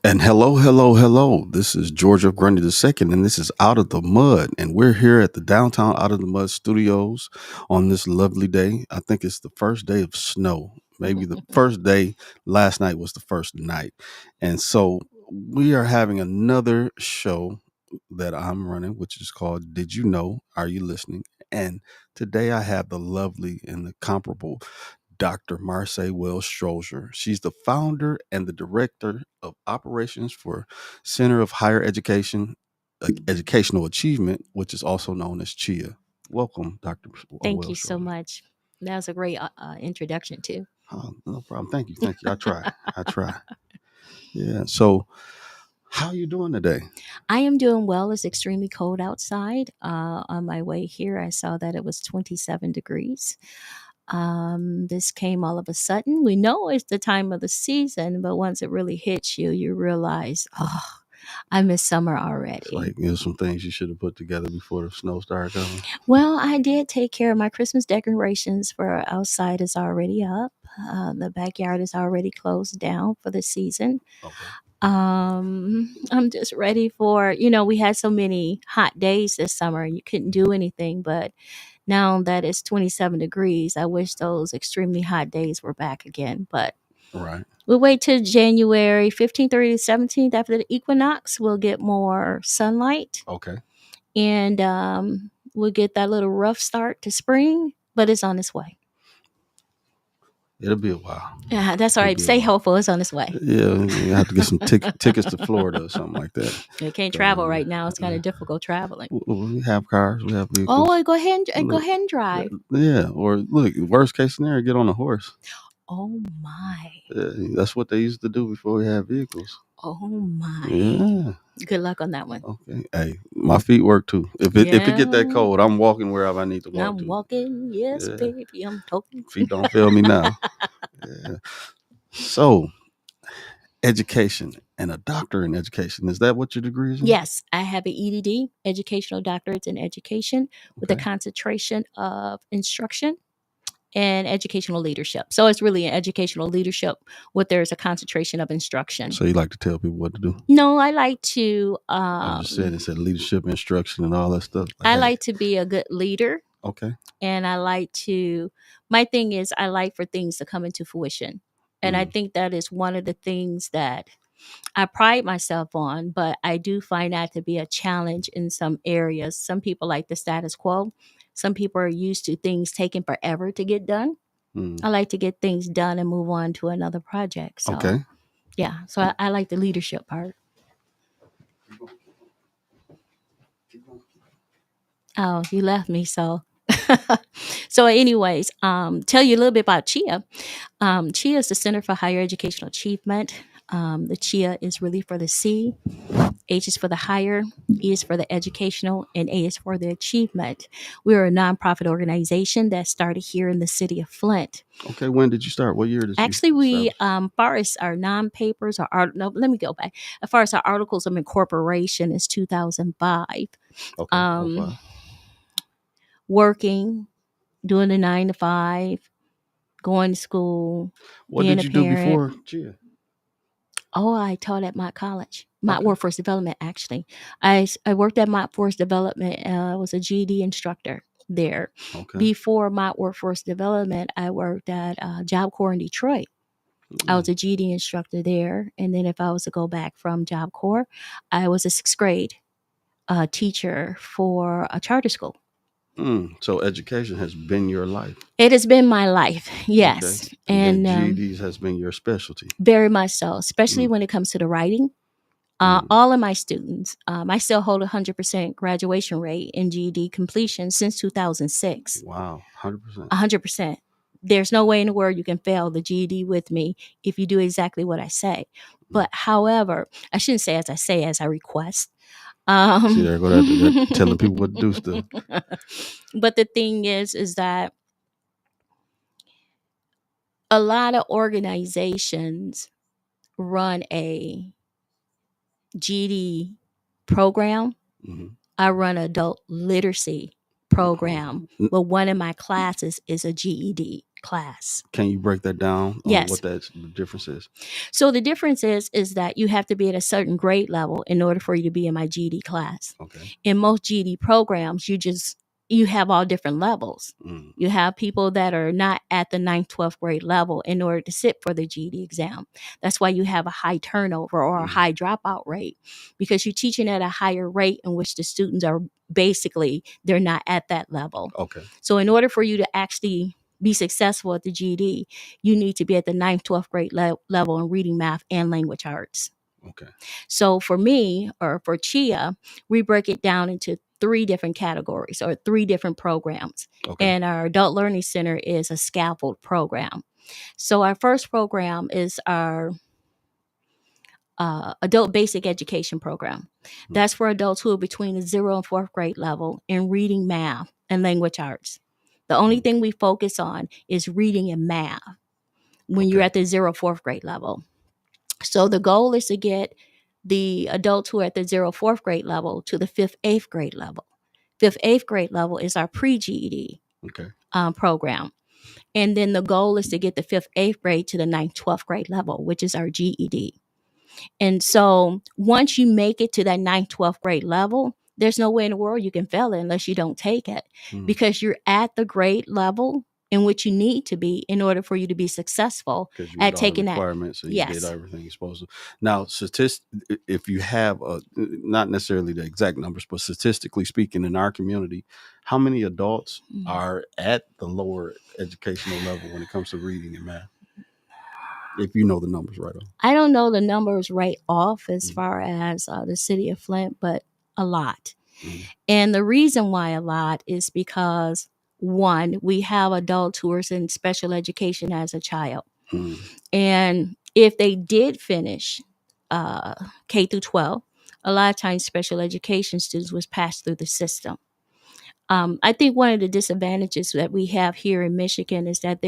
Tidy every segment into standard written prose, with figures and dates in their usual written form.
And hello, hello, hello. This is George F. Grundy II, and this is Out of the Mud. And we're here at the downtown Out of the Mud studios on this lovely day. I think it's the first day of snow. Maybe the first day. Last night was the first night. And so we are having another show that I'm running, which is called Did You Know? Are You Listening? And today I have the lovely and the comparable Dr. Marsay Wells-Strozier. She's the founder and the director of operations for Center of Higher Education, Educational Achievement, which is also known as CHEA. Welcome, Dr. Thank you so Wells-Strozier. much. That was a great introduction, too. Oh, no problem. Thank you. Thank you. I try. I try. Yeah. So, how are you doing today? I am doing well. It's extremely cold outside. On my way here, I saw that it was 27 degrees. This came all of a sudden. We know it's the time of the season, but once it really hits you, you realize, oh, I miss summer It's already. like there's some things you should have put together before the snow started coming. Well, I did take care of my Christmas decorations for outside is already up. The backyard is already closed down for the season. Okay. I'm just ready for, we had so many hot days this summer. You couldn't do anything, but now that it's 27 degrees, I wish those extremely hot days were back again. But Right. we'll wait till January 15th, 30th, 17th after the equinox. We'll get more sunlight Okay. and we'll get that little rough start to spring, but it's on its way. It'll be a while. Yeah, that's all It'll right. be a Stay while. hopeful. It's on its way. Yeah, you have to get some tickets to Florida or something like that. You can't So, travel right now. It's kind of difficult traveling. we have cars, we have vehicles. Oh, go ahead and Look, drive. yeah, or look, worst case scenario, get on a horse. Oh my. That's what they used to do before we had vehicles. Oh my. Yeah. Good luck on that one. Okay. Hey, my feet work too. If it get that Yeah. cold, I'm walking wherever I need to walk I'm to. walking. Yes, Yeah. baby. I'm talking. Feet don't fail me now. Yeah. So, education and a doctor in education, is that what your degree is in? Yes, I have an EDD, educational doctorates in education, with a Okay. concentration of instruction and educational leadership. So it's really an educational leadership with there's a concentration of instruction. So you like to tell people what to do? No, I like to. I'm just saying, it said leadership, instruction, and all that stuff. I hey, like to be a good leader, Okay. and I like to. My thing is, I like for things to come into fruition, and I think that is one of the things that I pride myself on. But I do find that to be a challenge in some areas. Some people like the status quo. Some people are used to things taking forever to get done. I like to get things done and move on to another project. So, Okay. yeah. So I like the leadership part. Oh, you left me. So, so anyways, tell you a little bit about CHEA. CHEA is the Center for Higher Educational Achievement. The CHEA is really for the C, H is for the higher, E is for the educational, and A is for the achievement. We're a nonprofit organization that started here in the city of Flint. Okay. When did you start? What year did you Actually, we, establish? far as our non-papers, or art, no, let me go back. As far as our articles of incorporation is 2005. Okay. Um, Working, doing the 9 to 5, going to school, What being did a you do parent. before GIA? Oh, I taught at Mott College, Mott Okay. Workforce Development. Actually, I worked at Mott Workforce Development. I was a GED instructor there. Okay. Before Mott Workforce Development, I worked at Job Corps in Detroit. I was a GED instructor there, and then if I was to go back from Job Corps, I was a sixth grade teacher for a charter school. So education has been your life. It has been my life, yes, Okay. and then GEDs has been your specialty. very much so, especially when it comes to the writing. All of my students, I still hold 100% graduation rate in GED completion since 2006. Wow. 100%. 100%. There's no way in the world you can fail the GED with me if you do exactly what I say. But however, I shouldn't say as I say, as I request. See, there go that telling people what to do stuff. But the thing is that a lot of organizations run a GED program. I run an adult literacy program, but one of my classes is a GED. class. Can you break that down on Yes. what the difference is? So the difference is that you have to be at a certain grade level in order for you to be in my GED class. Okay. In most GED programs, you have all different levels. Mm. You have people that are not at the 9th, 12th grade level in order to sit for the GED exam. That's why you have a high turnover or a high dropout rate, because you're teaching at a higher rate in which the students are basically, they're not at that level. Okay. So in order for you to actually be successful at the GED, you need to be at the 9th, 12th grade level in reading, math, and language arts. Okay. So for me, or for CHEA, we break it down into 3 different categories or 3 different programs. Okay. And our Adult Learning Center is a scaffold program. So our first program is our adult basic education program. That's for adults who are between the 0 and 4th grade level in reading, math, and language arts. The only thing we focus on is reading and math when you're at the 0, 4th grade level. So the goal is to get the adults who are at the 0, 4th grade level to the 5th, 8th grade level. 5th, 8th grade level is our pre-GED program. And then the goal is to get the 5th, 8th grade to the 9th, 12th grade level, which is our GED. And so once you make it to that 9th, 12th grade level, there's no way in the world you can fail it unless you don't take it, because you're at the grade level in which you need to be in order for you to be successful at taking that. Requirements, so you did everything you're supposed to. Now, if you have not necessarily the exact numbers, but statistically speaking, in our community, how many adults are at the lower educational level when it comes to reading and math? If you know the numbers right off. I don't know the numbers right off as far as the city of Flint, but a lot. And the reason why a lot is because, one, we have adults who are in special education as a child. And if they did finish K through 12, a lot of times special education students was passed through the system. I think one of the disadvantages that we have here in Michigan is that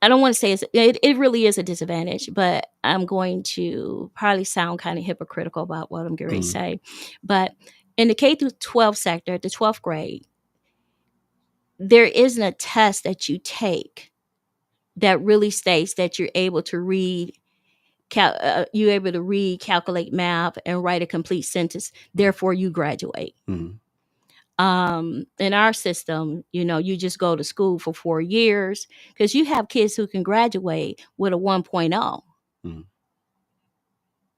I don't want to say it really is a disadvantage, but I'm going to probably sound kind of hypocritical about what I'm going to say. But in the K through 12 sector, at the 12th grade, there isn't a test that you take that really states that you're able to read, calculate math, and write a complete sentence. Therefore, you graduate. In our system, you just go to school for 4 years, because you have kids who can graduate with a 1.0.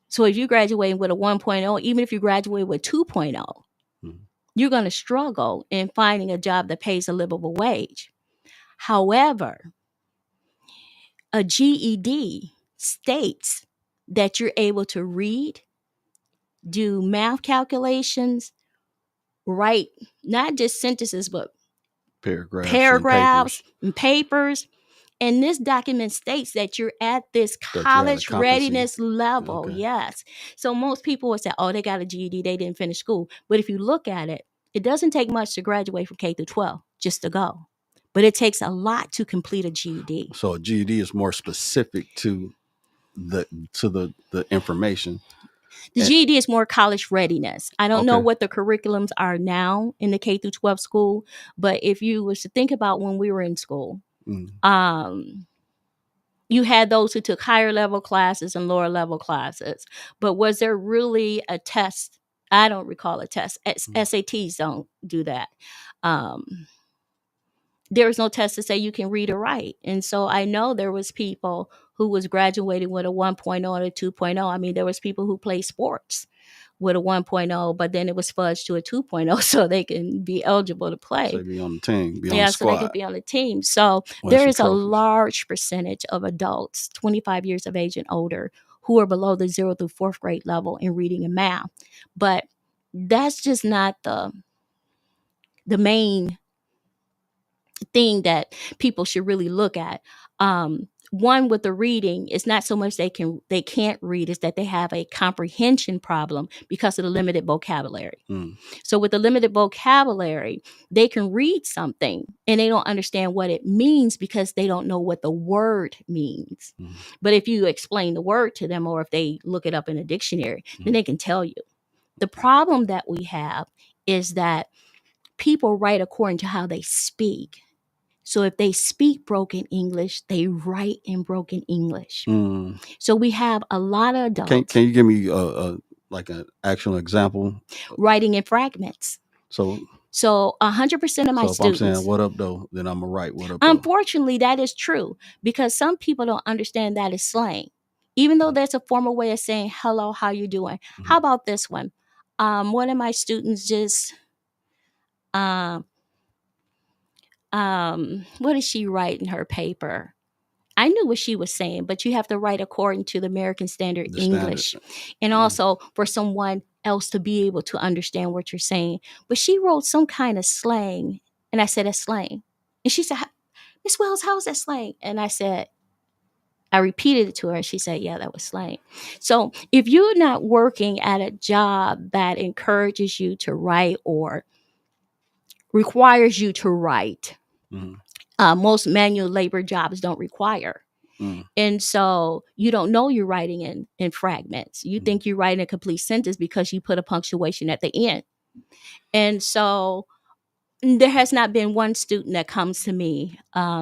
So if you graduate with a 1.0, even if you graduate with 2.0, you're going to struggle in finding a job that pays a livable wage. However, a GED states that you're able to read, do math calculations, write not just sentences, but paragraphs and papers. And this document states that you're at this college readiness level. Yes. So most people would say, oh, they got a GED, they didn't finish school. But if you look at it, it doesn't take much to graduate from K through 12 just to go. But it takes a lot to complete a GED. So a GED is more specific to the information. The GED is more college readiness. I don't know what the curriculums are now in the K through 12 school, but if you was to think about when we were in school, you had those who took higher level classes and lower level classes. But was there really a test? I don't recall a test. SATs don't do that. There was no test to say you can read or write. And so I know there was people who was graduating with a 1.0 and a 2.0. I mean, there was people who played sports with a 1.0, but then it was fudged to a 2.0 so they can be eligible to play. So be on the team, be on the squad. So they can be on the team. So there is a large percentage of adults, 25 years of age and older, who are below the 0 through 4th grade level in reading and math. But that's just not the main thing that people should really look at. One, with the reading, it's not so much they can't read, it's that they have a comprehension problem because of the limited vocabulary. So with the limited vocabulary, they can read something and they don't understand what it means because they don't know what the word means. But if you explain the word to them, or if they look it up in a dictionary, then they can tell you. The problem that we have is that people write according to how they speak. So if they speak broken English, they write in broken English. Mm. So we have a lot of adults Can you give me like an actual example? writing in fragments. So So 100% of my so if I'm saying students, what up though, then I'm gonna write what up though. unfortunately, that is true because some people don't understand that is slang. Even though that's a formal way of saying hello, how you doing? Mhm. How about this one? One of my students just um, what did she write in her paper? I knew what she was saying, but you have to write according to the American Standard The standard. English. And Mm. also for someone else to be able to understand what you're saying. But she wrote some kind of slang. And I said, that's slang. And she said, Miss Wells, how is that slang? And I said, I repeated it to her and she said, yeah, that was slang. So if you're not working at a job that encourages you to write or requires you to write, Mhm. most manual labor jobs don't require. Mm. And so you don't know you're writing in fragments. You Mhm. think you're writing a complete sentence because you put a punctuation at the end. And so there has not been one student that comes to me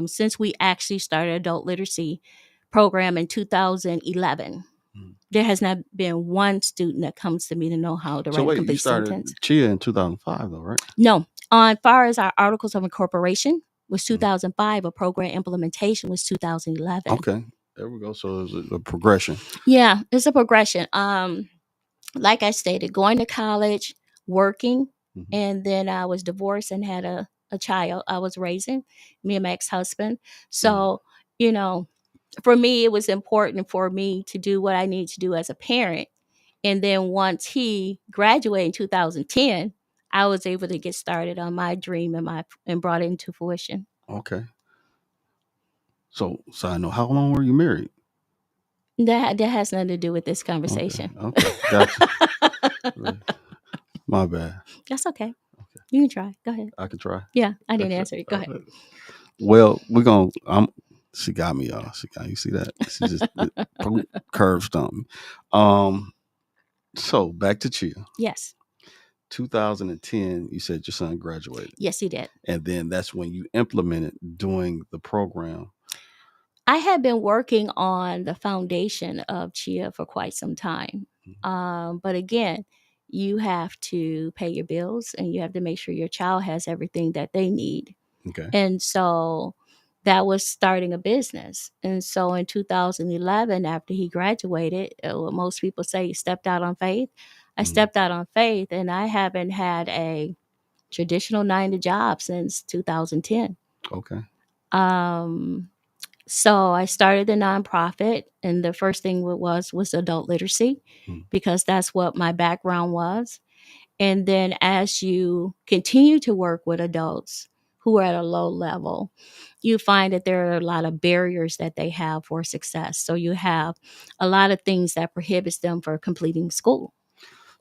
since we actually started adult literacy program in 2011. Mhm. There has not been one student that comes to me to know how to So write a wait, you complete sentence. started CHEA in 2005 though, right? No. On far as our articles of incorporation was Mhm. 2005, a program implementation was 2011. Okay, there we go. So it's a progression. Yeah, it's a progression. Like I stated, going to college, working, Mhm. and then I was divorced and had a child I was raising, me and my ex-husband. Mhm. So, you know, for me, it was important for me to do what I need to do as a parent. And then once he graduated in 2010, I was able to get started on my dream and brought it into fruition. Okay. So side note, how long were you married? That has nothing to do with this Okay. conversation. Okay. Gotcha. My bad. That's okay. Okay. You can try. Go ahead. I can try. Yeah, I didn't Okay. answer it. Go ahead. Well, we're gonna. She got me, y'all. She got. You see that? She just curve stomped me. Um. So back to Chia. Yes. 2010. You said your son graduated, Yes, he did. and then that's when you implemented doing the program. I had been working on the foundation of CHEA for quite some time. But again, you have to pay your bills and you have to make sure your child has everything that they need. Okay. And so that was starting a business. And so in 2011, after he graduated, what most people say, he stepped out on faith. I Mhm. stepped out on faith and I haven't had a traditional 9 to job since 2010. Okay. Um, so I started the nonprofit, and the first thing was adult literacy, Mhm. because that's what my background was. And then as you continue to work with adults who are at a low level, you find that there are a lot of barriers that they have for success. So you have a lot of things that prohibits them from completing school.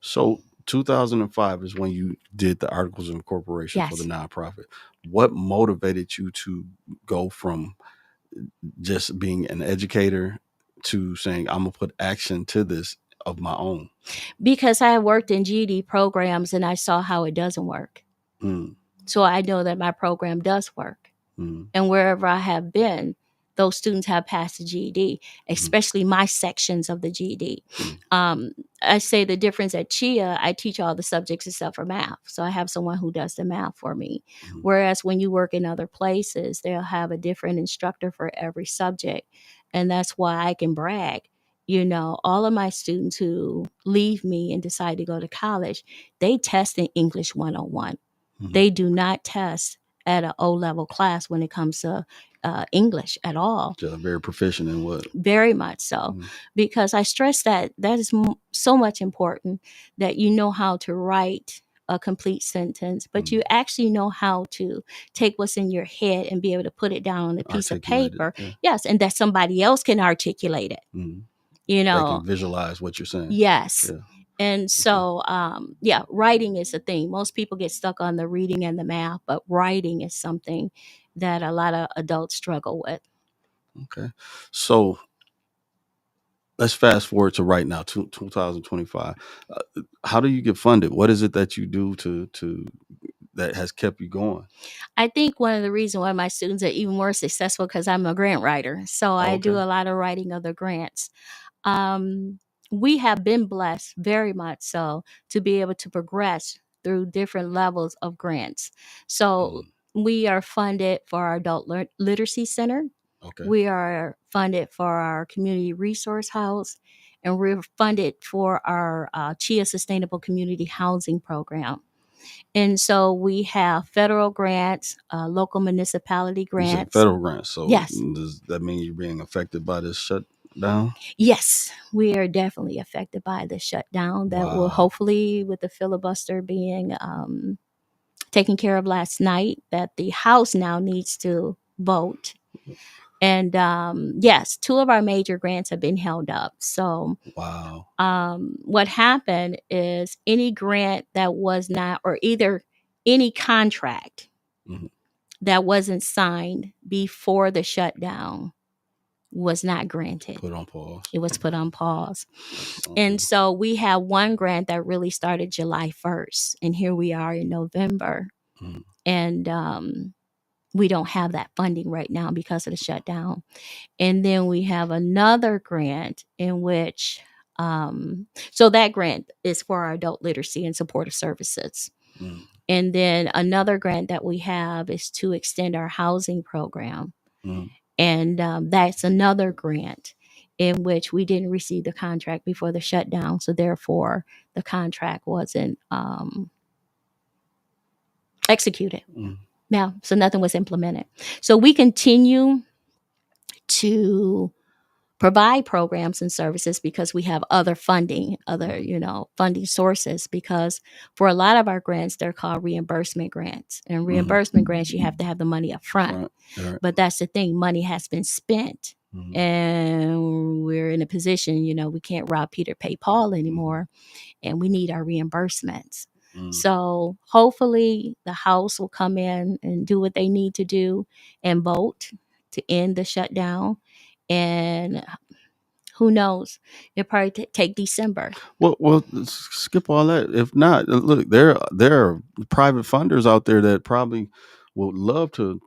So 2005 is when you did the articles of incorporation for the Yes. nonprofit. What motivated you to go from just being an educator to saying I'm gonna put action to this of my own? Because I worked in GED programs and I saw how it doesn't work. Mm. So I know that my program does work. Mm. And wherever I have been, those students have passed the GED, Mm. especially my sections of the GED. Mm. Um, I say the difference at CHEA, I teach all the subjects except for math. So I have someone who does the math for me. Mm. Whereas when you work in other places, they'll have a different instructor for every subject. And that's why I can brag. You know, all of my students who leave me and decide to go to college, they test in English 101. Mm. They do not test at an O-level class when it comes to English at all. Just very proficient in what? Very much so, Mm. because I stress that that is so much important, that you know how to write a complete sentence, but Mm. you actually know how to take what's in your head and be able to put it down on a piece of Articulated. paper. Yeah. Yes, and that somebody else can articulate it. Mm. You They know, can visualize what you're saying. yes. Yeah. And Okay. so, yeah, writing is a thing. Most people get stuck on the reading and the math, but writing is something that a lot of adults struggle with. Okay. So let's fast forward to right now, 2025. How do you get funded? What is it that you do to that has kept you going? I think one of the reasons why my students are even more successful because I'm a grant writer. So I do Okay. a lot of writing of the grants. Um, we have been blessed very much so to be able to progress through different levels of grants. So Mm, we are funded for our adult literacy center. okay. We are funded for our community resource house, and we're funded for our CHEA Sustainable Community Housing Program. And so we have federal grants, local municipality You said grants. federal grants. So Yes, does that mean you're being affected by this shutdown? yes, we are definitely affected by the shutdown that will Wow. hopefully, with the filibuster being taken care of last night, that the House now needs to vote. And yes, two of our major grants have been held up. So Wow. what happened is any grant that was not, or either any contract Mhm. that wasn't signed before the shutdown was not granted. Put on pause. It was put on pause. Okay. And so we have one grant that really started July 1st, and here we are in November. Mhm. And we don't have that funding right now because of the shutdown. And then we have another grant in which, so that grant is for our adult literacy and supportive services. Mhm. And then another grant that we have is to extend our housing program. Mhm. And that's another grant in which we didn't receive the contract before the shutdown. So therefore, the contract wasn't executed. Mhm. Yeah, so nothing was implemented. So we continue to provide programs and services because we have other funding, other, Mhm. funding sources, because for a lot of our grants, they're called reimbursement grants. And Mhm. reimbursement grants, you have to have the money up front. Front. All right. But that's the thing, money has been spent. Mhm. And we're in a position, we can't rob Peter, pay Paul Mhm. anymore, and we need our reimbursements. Mhm. So hopefully the House will come in and do what they need to do and vote to end the shutdown. And who knows? It'll probably take December. Well, skip all that. If not, look, there are private funders out there that probably would love to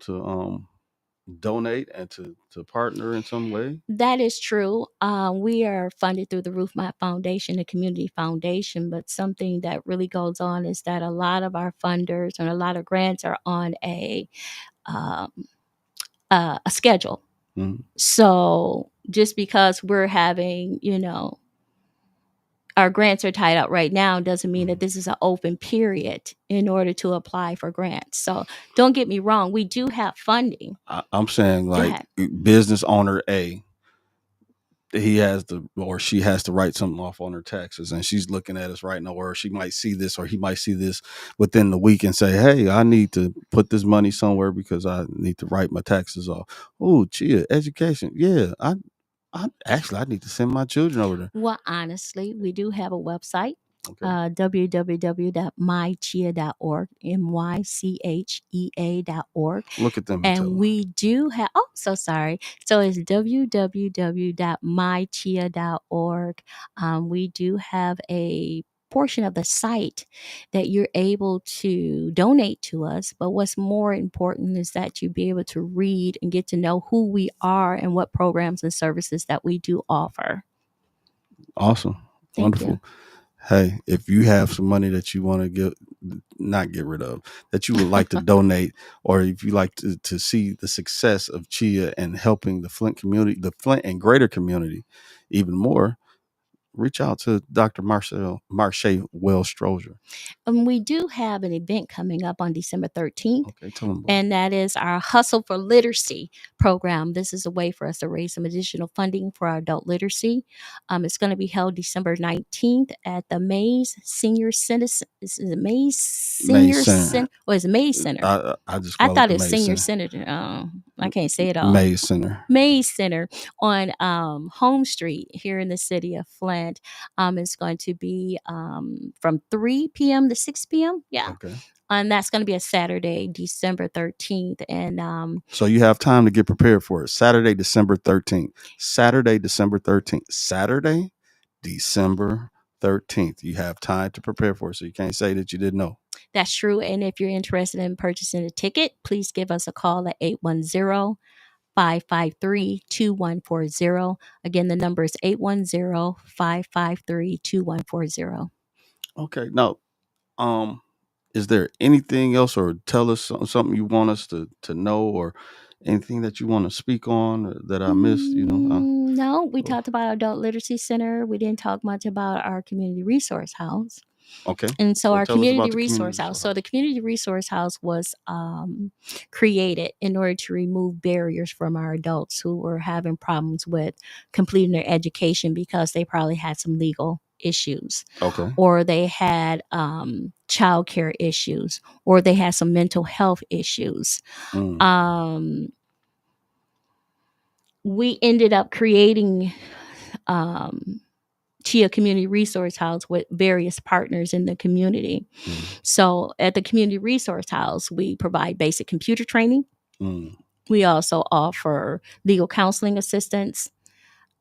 donate and to partner in some way. That is true. We are funded through the Roof Map Foundation, the community foundation, but something that really goes on is that a lot of our funders and a lot of grants are on um, a schedule. Mhm. So just because we're having, our grants are tied up right now doesn't mean that Mhm. this is an open period in order to apply for grants. So don't get me wrong, we do have funding. I'm saying Go like ahead. business owner A, he has to or she has to write something off on her taxes, and she's looking at us right now, or she might see this or he might see this within the week and say, hey, I need to put this money somewhere because I need to write my taxes off. Oh, chia education. Yeah, I actually I need to send my children over there. Well, honestly, we do have a website, Okay. www.mychea.org, mychea.org. Look at them and tell And them. we do have, oh, so sorry. So it's www.mychea.org. We do have a portion of the site that you're able to donate to us. But what's more important is that you be able to read and get to know who we are and what programs and services that we do offer. Awesome. Thank you. Wonderful. Hey, if you have some money that you want to not get rid of, that you would like to donate, or if you like to see the success of CHEA and helping the Flint community, the Flint and greater community even more, reach out to Dr. Marsay Wells-Strozier. We do have an event coming up on December 13th. Okay, tell them about it. And that is our Hustle for Literacy program. This is a way for us to raise some additional funding for our adult literacy. It's going to be held December 19th at the Mays Senior Citizen. Is it Mays May Senior Center. Center? Or is it Mays Center? I just I call it thought the it's May Senior Center. Center. I can't say it all. May Center. Mays Center on Home Street here in the city of Flint. It's going to be from 3 p.m. to 6 p.m. Yeah. Okay. And that's going to be a Saturday, December 13th. And So you have time to get prepared for it. Saturday, December 13th. Saturday, December 13th. Saturday, December 13th. You have time to prepare for it. So you can't say that you didn't know. That's true. And if you're interested in purchasing a ticket, please give us a call at 810-553-2140. Again, the number is 810-553-2140. Okay. Now, um, is there anything else, or tell us something you want us to know, or anything that you want to speak on, or that I missed? No, we Oh, talked about our adult literacy center. We didn't talk much about our community resource house. okay. And so Well, our tell us about community the community resource house. resource So the house. community resource house was created in order to remove barriers from our adults who were having problems with completing their education because they probably had some legal issues, Okay. or they had child care issues, or they had some mental health issues. Mm, Um, we ended up creating um, CHEA Community Resource House with various partners in the community. mm, So at the Community Resource House, we provide basic computer training. mm. We also offer legal counseling assistance.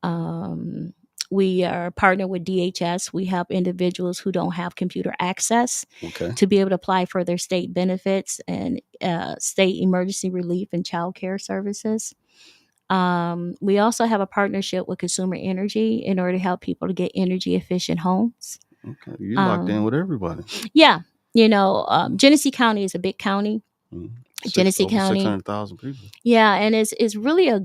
Um, we are partnered with DHS. We help individuals who don't have computer access Okay. to be able to apply for their state benefits and state emergency relief and child care services. We also have a partnership with Consumer Energy in order to help people to get energy efficient homes. Okay. You locked in Um, with everybody. yeah, Genesee County is a big county. Mm. Genesee Over six County, hundred thousand people. yeah, and it's really a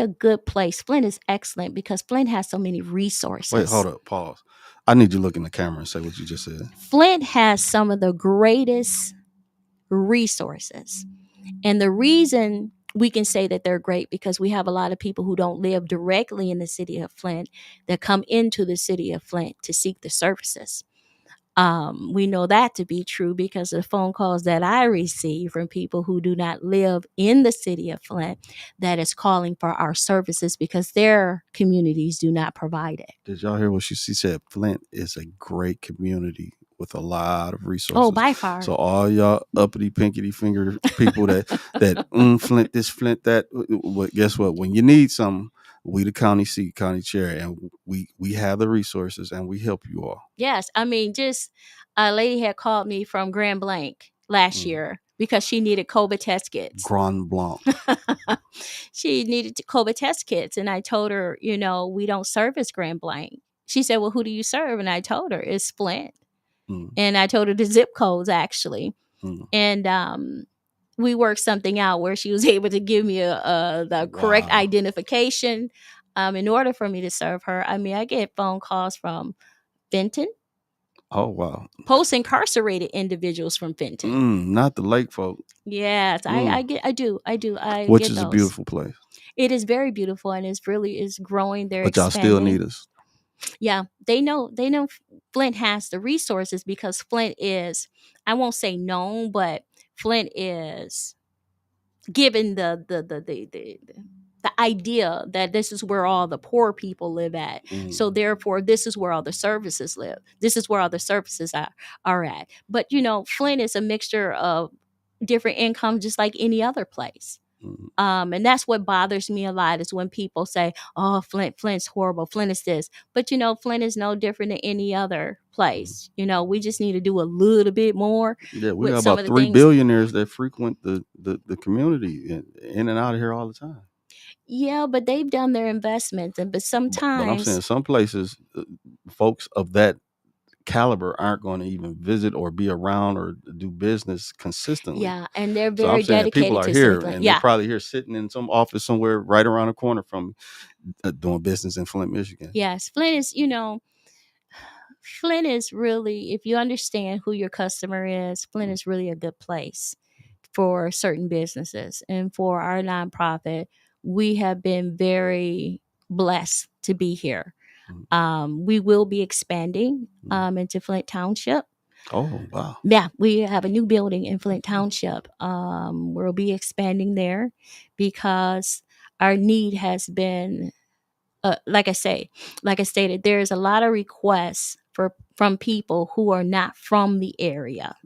good place. Flint is excellent because Flint has so many Wait, hold resources. up, pause. I need you to look in the camera and say what you just said. Flint has some of the greatest resources. And the reason we can say that they're great because we have a lot of people who don't live directly in the city of Flint that come into the city of Flint to seek the services. We know that to be true because of the phone calls that I receive from people who do not live in the city of Flint that is calling for our services because their communities do not provide it. Did y'all hear what she said? Flint is a great community with a lot of Oh, resources. by far. So all y'all uppity pinkety finger people that Flint this, Flint that. Guess what? When you need something, we the county seat, county chair, and we have the resources and we help you all. Yes. I mean, just a lady had called me from Grand Blanc last Mm. year because she needed COVID test kits. Grand Blanc. She needed COVID test kits. And I told her, we don't service Grand Blanc. She said, well, who do you serve? And I told her, it's Flint. Mm. And I told her the zip codes actually. Mm. And we worked something out where she was able to give me the correct Wow. identification in order for me to serve her. I mean, I get phone calls from Fenton, Oh wow. post-incarcerated individuals from Fenton. Not the lake folk. Yes, Mm. I do. I Which get is a those. beautiful place. It is very beautiful and it's really is growing. They're But y'all still expanding. need us. Yeah, they know Flint has the resources because Flint is, I won't say known, but Flint is given the idea that this is where all the poor people live at. So Mm. therefore this is where all the services live. This is where all the services are at. But Flint is a mixture of different income just like any other place. Mm. And that's what bothers me a lot is when people say, oh, Flint's horrible. Flint is this. But, Flint is no different than any other Mm. place. We just need to do a little bit more Yeah, we got with some about of the three things. billionaires that frequent the community in and out of here all the time. Yeah, but they've done their investments. But But I'm saying sometimes, some places, folks of that caliber aren't going to even visit or be around or do business consistently. yeah, and they're So I'm very saying people dedicated are to city here Flint. and they're Yeah. probably here sitting in some office somewhere right around the corner from doing business in Flint, Michigan. Yes. Flint is really, if you understand who your customer is, Flint Mm. is really a good place for certain businesses. And for our nonprofit, we have been very blessed to be here. Mm. We will be expanding Mm. into Flint Township. Oh wow. Yeah, we have a new building in Flint Township. We'll be expanding there because our need has been, like I stated, there's a lot of requests for from people who are not from the area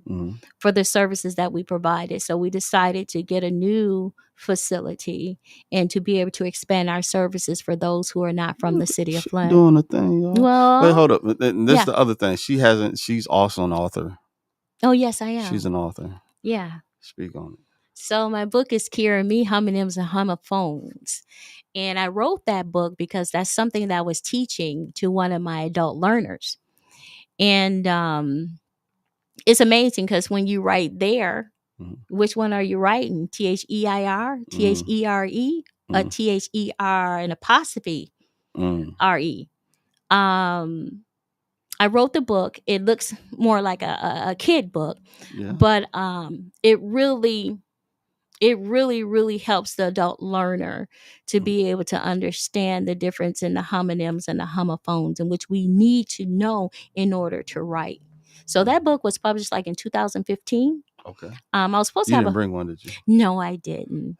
for the services that we provided. So we decided to get a new facility and to be able to expand our services for those who are not from the city of She Flint. doing the thing, y'all. Wait, Well, hold up. And this is yeah. the other thing. She's also an author. Oh, yes, I She's am. an author. Yeah. Speak on it. So my book is Kira Me, Homonyms and Homophones. And I wrote that book because that's something that I was teaching to one of my adult learners. And it's amazing because when you write there, which one are you writing? THEIR, THERE, a THER, an apostrophe RE. I wrote the book. It looks more like a kid book, but it really helps the adult learner to be able to understand the difference in the homonyms and the homophones, in which we need to know in order to write. So that book was published like in 2015. Okay. I was supposed You to have didn't bring one, did you? No, I didn't.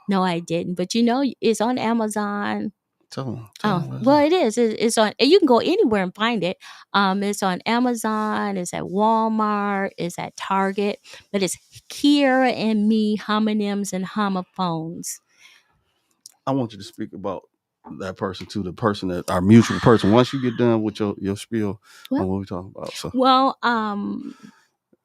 No, I didn't. But it's on Amazon. Tell them. Well, it is. It's on. You can go anywhere and find it. It's on Amazon. It's at Walmart. It's at Target. But it's Kira and Me, Homonyms and Homophones. I want you to speak about that person too, the person that our mutual person. Once you get done with your spiel on what we talking about. So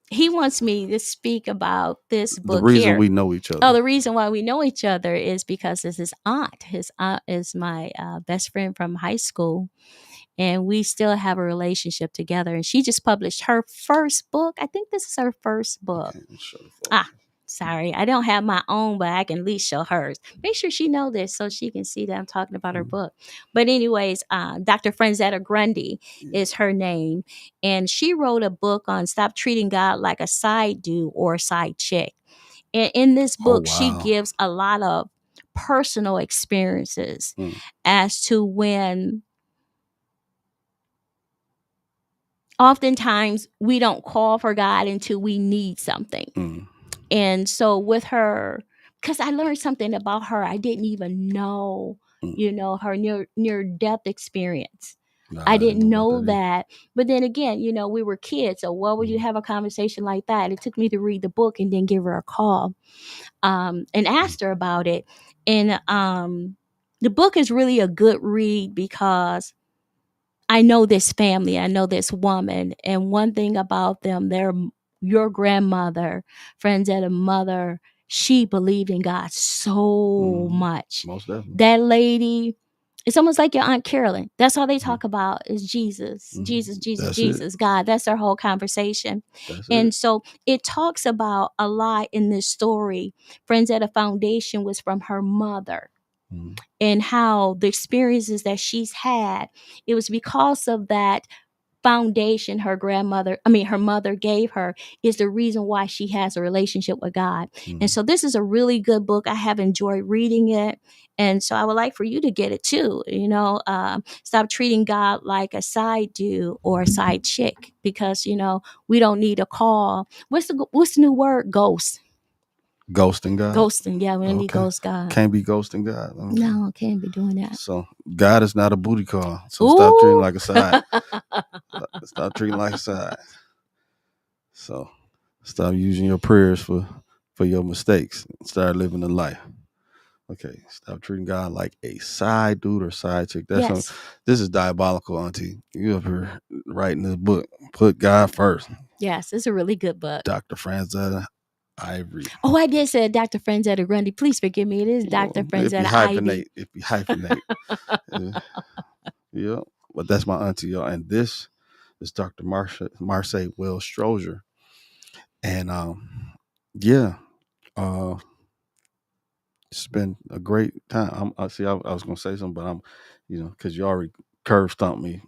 he wants me to speak about this book. The reason here. we know each other. Oh, the reason why we know each other is because it's his aunt. His aunt is my best friend from high school, and we still have a relationship together. And she just published her first book. I think this is her first book. Okay, sorry, I don't have my own, but I can at least show hers. Make sure she know this so she can see that I'm talking about her book. But anyways, Dr. Franzetta Grundy is her name, and she wrote a book on stop treating God like a side dude or a side chick. And in this book, she gives a lot of personal experiences as to when oftentimes we don't call for God until we need something. And so with her, because I learned something about her I didn't even know, her near-death experience. I didn't know that. But then again, we were kids. So why would you have a conversation like that? It took me to read the book and then give her a call and asked her about it. And the book is really a good read because I know this family. I know this woman. And one thing about them, they're your grandmother, Franzetta mother, she believed in God so much. Most definitely. That lady, it's almost like your Aunt Carolyn. That's all they talk about is Jesus, Jesus, That's Jesus, it. God. That's their whole conversation. So it talks about a lot in this story. Franzetta Foundation was from her mother. And how the experiences that she's had, it was because of that foundation her mother gave her is the reason why she has a relationship with God. And so this is a really good book. I have enjoyed reading it. And so I would like for you to get it too. Stop treating God like a side dude or a side chick, because, we don't need a call. What's the new word? Ghost. Ghosting God. Ghosting, yeah, we don't need ghost God. Can't be ghosting God. No, can't be doing that. So God is not a booty call. So stop treating like a side. Stop treating like a side. So stop using your prayers for your mistakes. Start living the life. Okay, stop treating God like a side dude or side chick. This is diabolical, Auntie. You up here writing this book. Put God first. Yes, it's a really good book. Dr. Franzetta Ivory. Oh, I did say Dr. Franzetta Grundy. Please forgive me. It is Dr. Franzetta Ivy. If you hyphenate. Yeah, but that's my auntie, y'all. And this is Dr. Marsay Wells-Strozier. And it's been a great time. I was gonna say something, but I'm, because you already curve stomped me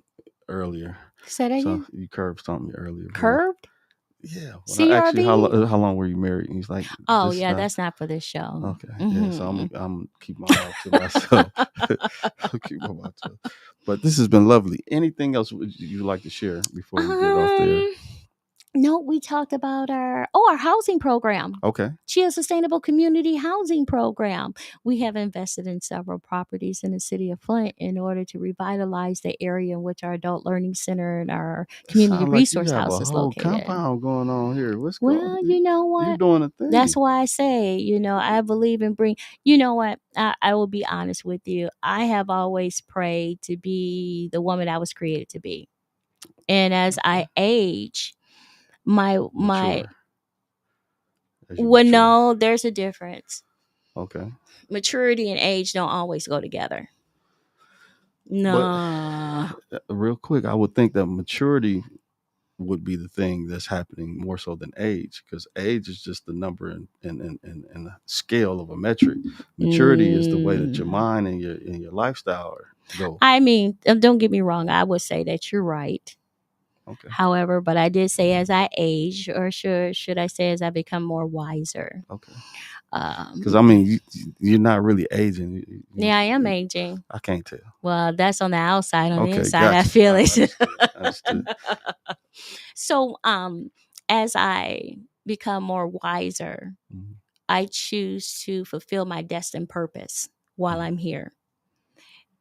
earlier. Say that again? You curve stomped me earlier. Curved? Yeah. When CRB? I asked you how long were you married, and he's like, "Oh yeah, that's not for this show." Okay. Yeah. So I'm keep my mouth to myself. I'll keep my mouth to. But this has been lovely. Anything else would you like to share before we get off there? No, we talked about our housing program. Okay. CHEA Sustainable Community Housing Program. We have invested in several properties in the city of Flint in order to revitalize the area in which our adult learning center and our It community sounds like you resource have a house is whole located. compound going on here. What's going? Well, you know You what? doing a That's thing? why I say, I believe in you know what? I will be honest with you. I have always prayed to be the woman I was created to be. And as I age, my Mature as you well, mature. no, there's a difference. Okay. Maturity and age don't always go together. But No. real quick, I would think that maturity would be the thing that's happening more so than age, because age is just the number and the scale of a metric. Maturity is the way that your Mm. mind and your lifestyle go. I mean, don't get me wrong. I would say that you're right. Okay. However, but I did say as I age, or should I say as I become more wiser. Okay. Because I mean, you're not really aging. Yeah, I am aging. I can't tell. Well, that's on the outside. On the Okay, inside, I gotcha. feel I it. understood. So, as I become more wiser, Mhm. I choose to fulfill my destined purpose while I'm here.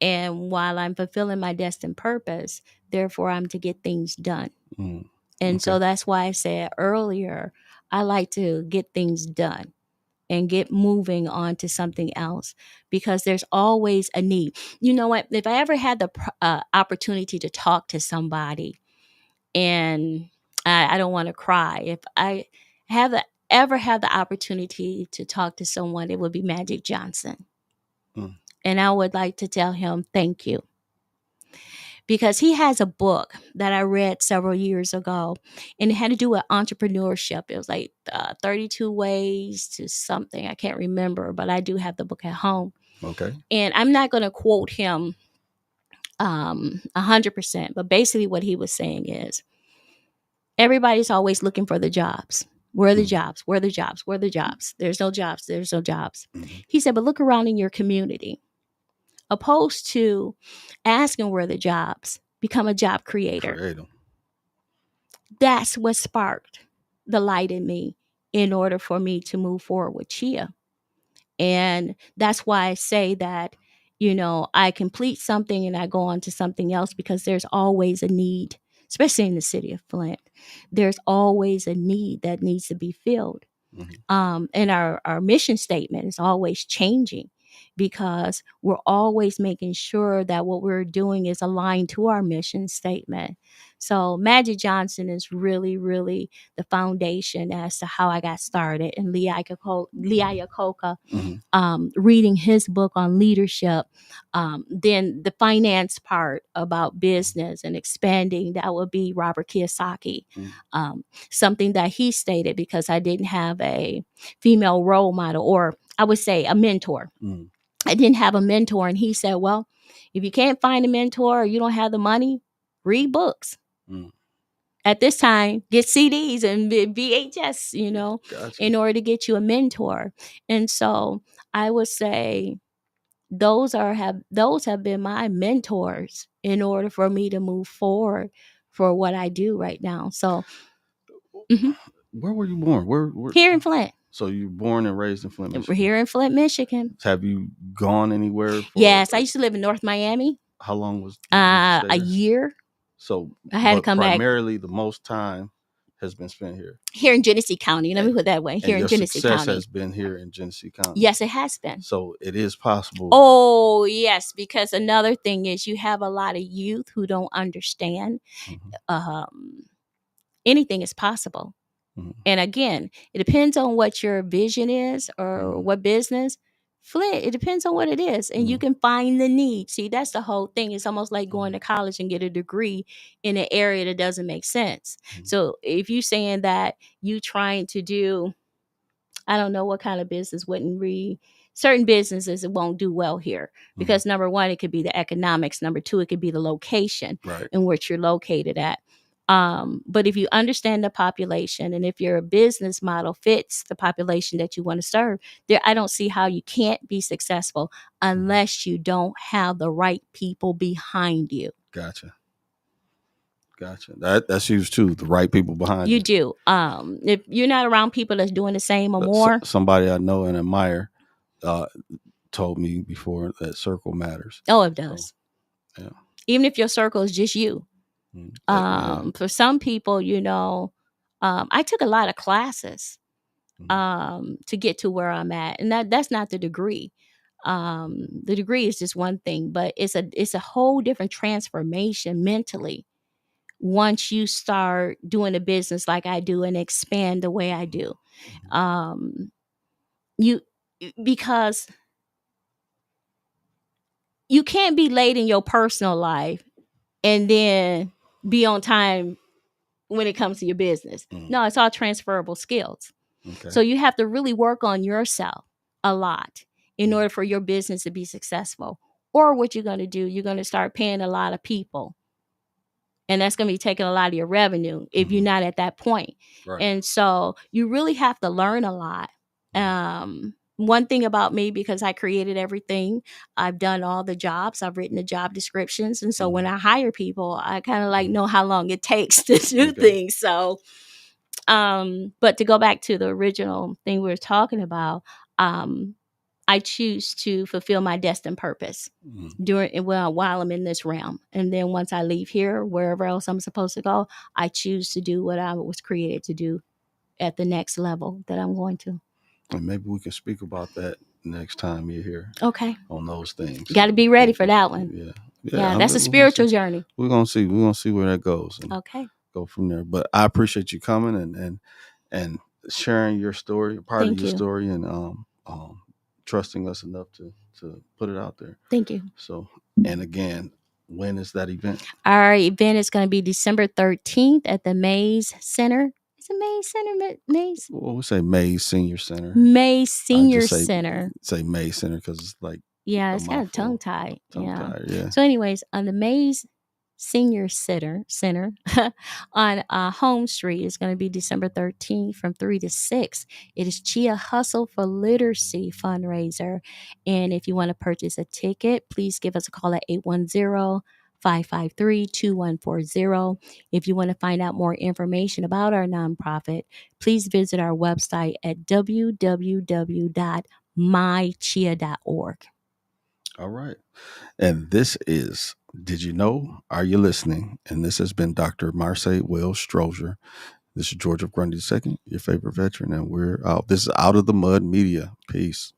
And while I'm fulfilling my destined purpose, therefore I'm to get things done. Mhm. And Okay. so that's why I said earlier, I like to get things done and get moving on to something else, because there's always a need. You know what? If I ever had the opportunity to talk to somebody, and I don't want to cry, if I ever have the opportunity to talk to someone, it would be Magic Johnson. Mm. And I would like to tell him thank you, because he has a book that I read several years ago, and it had to do with entrepreneurship. It was like 32 ways to something. I can't remember, but I do have the book at home. Okay. And I'm not going to quote him 100%, but basically what he was saying is everybody's always looking for the jobs. Where are the jobs? Where are the jobs? Where are the jobs? There's no jobs. There's no jobs. Mm-hmm. He said, but look around in your community. Opposed to asking where the jobs, become a job creator. Create them. That's what sparked the light in me in order for me to move forward with CHEA. And that's why I say that, I complete something and I go on to something else, because there's always a need, especially in the city of Flint. There's always a need that needs to be filled. And our mission statement is always changing, because we're always making sure that what we're doing is aligned to our mission statement. So Magic Johnson is really, really the foundation as to how I got started. And Lee Iacocca, reading his book on leadership, then the finance part about business and expanding, that would be Robert Kiyosaki. Something that he stated, because I didn't have a female role model, or I would say a mentor. I didn't have a mentor, and he said, well, if you can't find a mentor or you don't have the money, read books. At this time, get CDs and VHS, Gotcha. in order to get you a mentor. And so I would say those have been my mentors in order for me to move forward for what I do right now. So Where were you born? Where? here in Flint. So you were born and raised in Flint, Michigan. Here in Flint, Michigan. Have you gone anywhere for? Yes, I used to live in North Miami. How long was a year? So I had to come back. Primarily, the most time has been spent here. Here in Genesee County. Let me put it that way. Here in Genesee County. Success has been here in Genesee County. Yes, it has been. So it is possible. Oh, yes, because another thing is you have a lot of youth who don't understand anything is possible. And again, it depends on what your vision is or what business. Flint, it depends on what it is, and you can find the need. See, that's the whole thing. It's almost like going to college and get a degree in an area that doesn't make sense. So if you're saying that you trying to do, I don't know what kind of business wouldn't certain businesses, it won't do well here, because number one, it could be the economics. Number two, it could be the location in which you're located at. But if you understand the population, and if your business model fits the population that you want to serve, I don't see how you can't be successful unless you don't have the right people behind you. Gotcha. Gotcha. That's huge too. The right people behind You you. do. If you're not around people that's doing the same or more, Somebody I know and admire uh, told me before that circle matters. oh, it So does. yeah. Even if your circle is just you. Yeah. For some people, I took a lot of classes Mm-hmm. to get to where I'm at, and that's not the degree. The degree is just one thing, but it's a whole different transformation mentally once you start doing a business like I do and expand the way I do. Mm-hmm. Um, you because you can't be late in your personal life and then be on time when it comes to your business. Mm-hmm. No, it's all transferable skills. Okay. So you have to really work on yourself a lot in Mm-hmm. order for your business to be successful. Or what you're going to do, you're going to start paying a lot of people. And that's going to be taking a lot of your revenue if you're Mm-hmm. not at that point. Right. And so you really have to learn a lot. Mm-hmm. One thing about me, because I created everything, I've done all the jobs, I've written the job descriptions. And so when Mm-hmm. I hire people, I kind of like Mm-hmm. know how long it takes to do Okay. things. So but to go back to the original thing we were talking about, um, I choose to fulfill my destined purpose Mm-hmm. while I'm in this realm. And then once I leave here, wherever else I'm supposed to go, I choose to do what I was created to do at the next level that I'm going to. And maybe we can speak about that next time you're here Okay. on those things. Got to be ready for that one. Yeah. Yeah, Yeah. that's a We're gonna see. spiritual journey. We're gonna see where that goes and Okay. go from there. But I appreciate you coming and sharing your story, part of Thank your you. story, and trusting us enough to put it out there. Thank you. So, and again, when is that event? Our event is going to be December 13th at the Mays Center. Is it Mays Center? Mays? Well, we say May Senior Center. Mays I Senior just Center. say May Center because it's like Yeah, a it's kind of tongue mouthful. tied. Tongue Yeah. tied. Yeah. So, anyways, on the Mays Senior Center on Home Street is going to be December 13th from 3 to 6. It is CHEA Hustle for Literacy fundraiser. And if you want to purchase a ticket, please give us a call at 810-553-2140. If you want to find out more information about our nonprofit, please visit our website at www.mychea.org. All right. And this is Did You Know? Are You Listening? And this has been Dr. Marsay Wells-Strozier. This is George of Grundy II, your favorite veteran, and we're out. This is Out of the Mud Media. Peace.